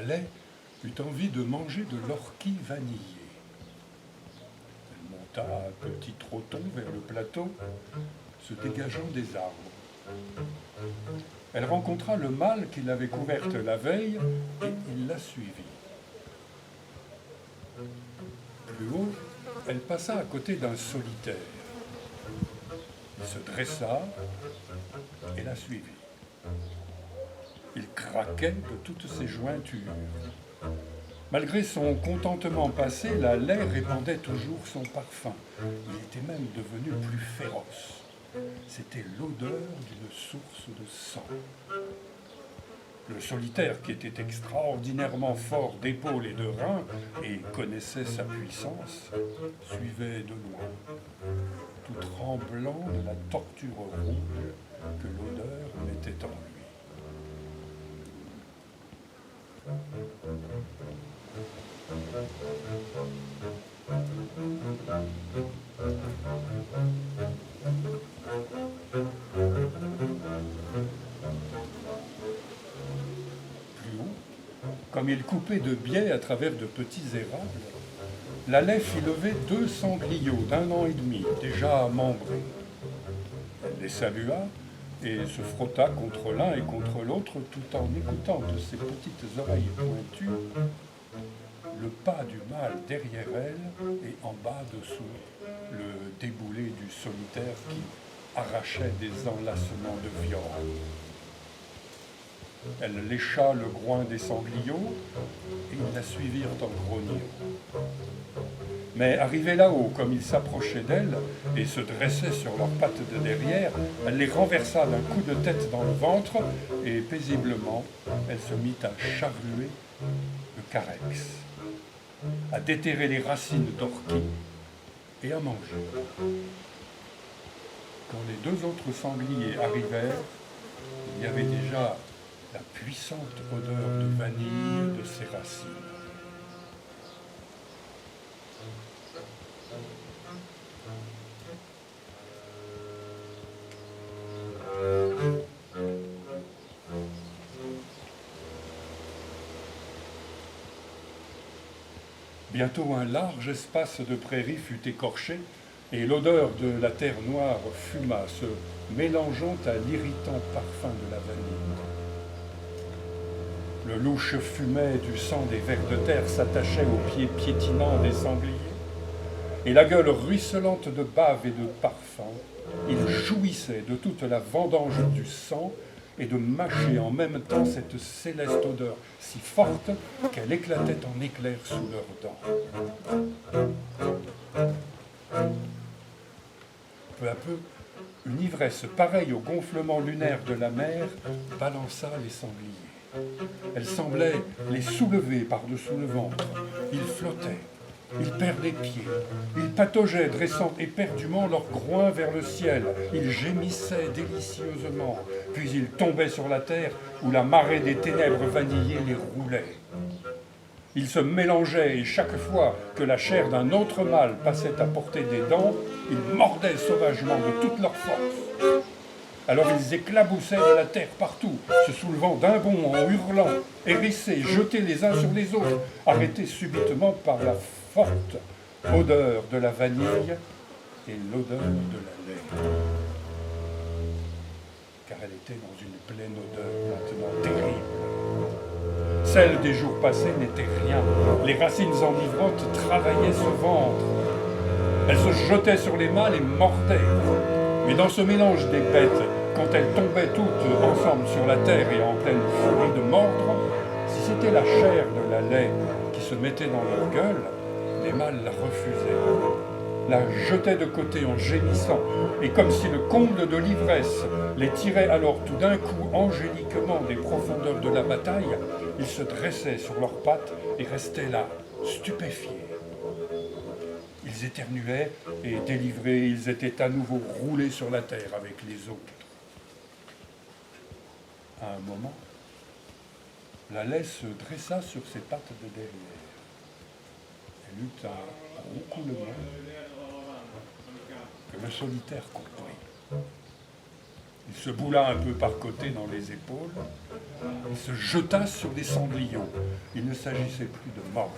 laie eut envie de manger de l'ortie vanillée. Elle monta à petit trotton vers le plateau, se dégageant des arbres. Elle rencontra le mâle qui l'avait couverte la veille et il la suivit. Plus haut, elle passa à côté d'un solitaire. Il se dressa et la suivit. Il craquait de toutes ses jointures. Malgré son contentement passé, la laie répandait toujours son parfum. Il était même devenu plus féroce. C'était l'odeur d'une source de sang. Le solitaire, qui était extraordinairement fort d'épaules et de reins et connaissait sa puissance, suivait de loin, tout tremblant de la torture rouge que l'odeur mettait en lui. Plus haut, comme il coupait de biais à travers de petits érables, la laie fit lever 2 sangliaux d'1 an et demi, déjà membrés. Elle les salua et se frotta contre l'un et contre l'autre tout en écoutant de ses petites oreilles pointues le pas du mâle derrière elle et en bas dessous le déboulé du solitaire qui arrachait des enlacements de viande. Elle lécha le groin des sangliaux et ils la suivirent en grognant. Mais arrivée là-haut, comme ils s'approchaient d'elle et se dressaient sur leurs pattes de derrière, elle les renversa d'un coup de tête dans le ventre et paisiblement, elle se mit à charruer le carex, à déterrer les racines d'ortie et à manger. Quand les 2 autres sangliers arrivèrent, il y avait déjà la puissante odeur de vanille de ses racines. Bientôt un large espace de prairie fut écorché et l'odeur de la terre noire fuma, se mélangeant à l'irritant parfum de la vanille. Le louche fumet du sang des vers de terre s'attachait aux pieds piétinants des sangliers, et la gueule ruisselante de bave et de parfum, il jouissait de toute la vendange du sang et de mâcher en même temps cette céleste odeur si forte qu'elle éclatait en éclairs sous leurs dents. Peu à peu, une ivresse pareille au gonflement lunaire de la mer balança les sangliers. Elle semblait les soulever par-dessous le ventre. Ils flottaient, ils perdaient pied, ils pataugeaient, dressant éperdument leurs groins vers le ciel. Ils gémissaient délicieusement, puis ils tombaient sur la terre où la marée des ténèbres vanillées les roulait. Ils se mélangeaient et chaque fois que la chair d'un autre mâle passait à portée des dents, ils mordaient sauvagement de toute leur force. Alors ils éclaboussaient de la terre partout, se soulevant d'un bond en hurlant, hérissés, jetés les uns sur les autres, arrêtés subitement par la forte odeur de la vanille et l'odeur de la laine. Car elle était dans une pleine odeur maintenant terrible. Celle des jours passés n'était rien. Les racines enivrantes travaillaient ce ventre. Elles se jetaient sur les mâles et mordaient. Mais dans ce mélange des bêtes, quand elles tombaient toutes ensemble sur la terre et en pleine furie de mordre, si c'était la chair de la laie qui se mettait dans leur gueule, les mâles la refusaient, la jetaient de côté en gémissant, et comme si le comble de l'ivresse les tirait alors tout d'un coup angéliquement des profondeurs de la bataille, ils se dressaient sur leurs pattes et restaient là, stupéfiés. Ils éternuaient et délivrés, ils étaient à nouveau roulés sur la terre avec les autres. À un moment, la laie se dressa sur ses pattes de derrière. Elle eut un roucoulement que le solitaire comprit. Il se boula un peu par côté dans les épaules. Il se jeta sur les sangliaux. Il ne s'agissait plus de mordre.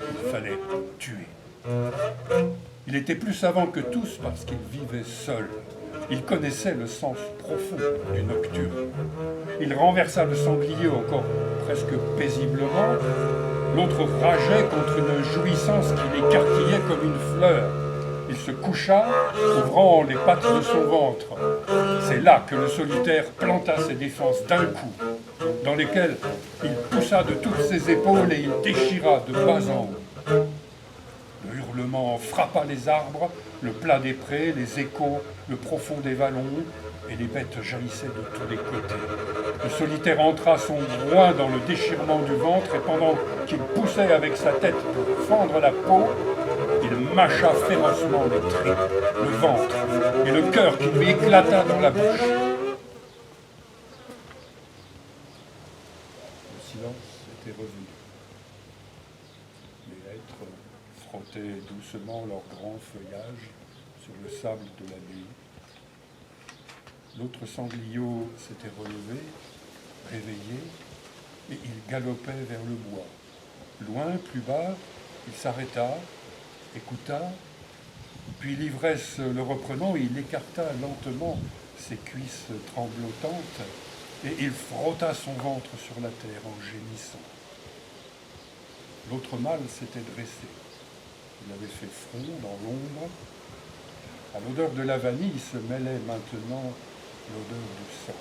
Il fallait tuer. Il était plus savant que tous parce qu'il vivait seul. Il connaissait le sens profond du nocturne. Il renversa le sanglier encore presque paisiblement. L'autre rageait contre une jouissance qui l'écarquillait comme une fleur. Il se coucha, ouvrant les pattes de son ventre. C'est là que le solitaire planta ses défenses d'un coup, dans lesquelles il poussa de toutes ses épaules et il déchira de bas en haut. Le hurlement frappa les arbres, le plat des prés, les échos, le profond des vallons, et les bêtes jaillissaient de tous les côtés. Le solitaire entra son groin dans le déchirement du ventre, et pendant qu'il poussait avec sa tête pour fendre la peau, il mâcha férocement les tripes, le ventre et le cœur qui lui éclata dans la bouche. Le silence était revenu. Les hêtres frottaient doucement leur grand feuillage sur le sable de la baie. L'autre sangliot s'était relevé, réveillé, et il galopait vers le bois. Loin, plus bas, il s'arrêta, écouta, puis l'ivresse le reprenant, il écarta lentement ses cuisses tremblotantes et il frotta son ventre sur la terre en gémissant. L'autre mâle s'était dressé. Il avait fait front dans l'ombre. À l'odeur de la vanille se mêlait maintenant l'odeur du sang.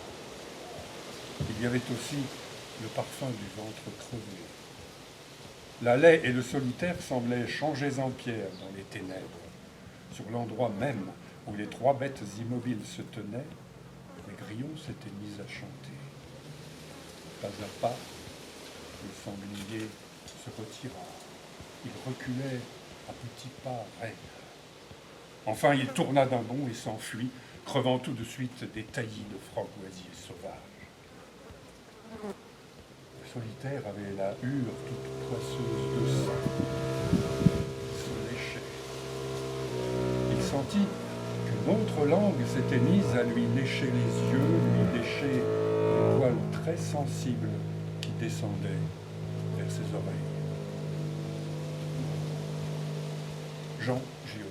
Il y avait aussi le parfum du ventre crevé. La laie et le solitaire semblaient changés en pierre dans les ténèbres. Sur l'endroit même où les trois bêtes immobiles se tenaient, les grillons s'étaient mis à chanter. Pas à pas, le sanglier se retira. Il reculait à petits pas raides. Enfin, il tourna d'un bond et s'enfuit, crevant tout de suite des taillis de framboisiers sauvages. Le solitaire avait la hure toute poisseuse de sang. Il se léchait. Il sentit qu'une autre langue s'était mise à lui lécher les yeux, lui lécher les poils très sensibles qui descendaient vers ses oreilles. Jean Giono.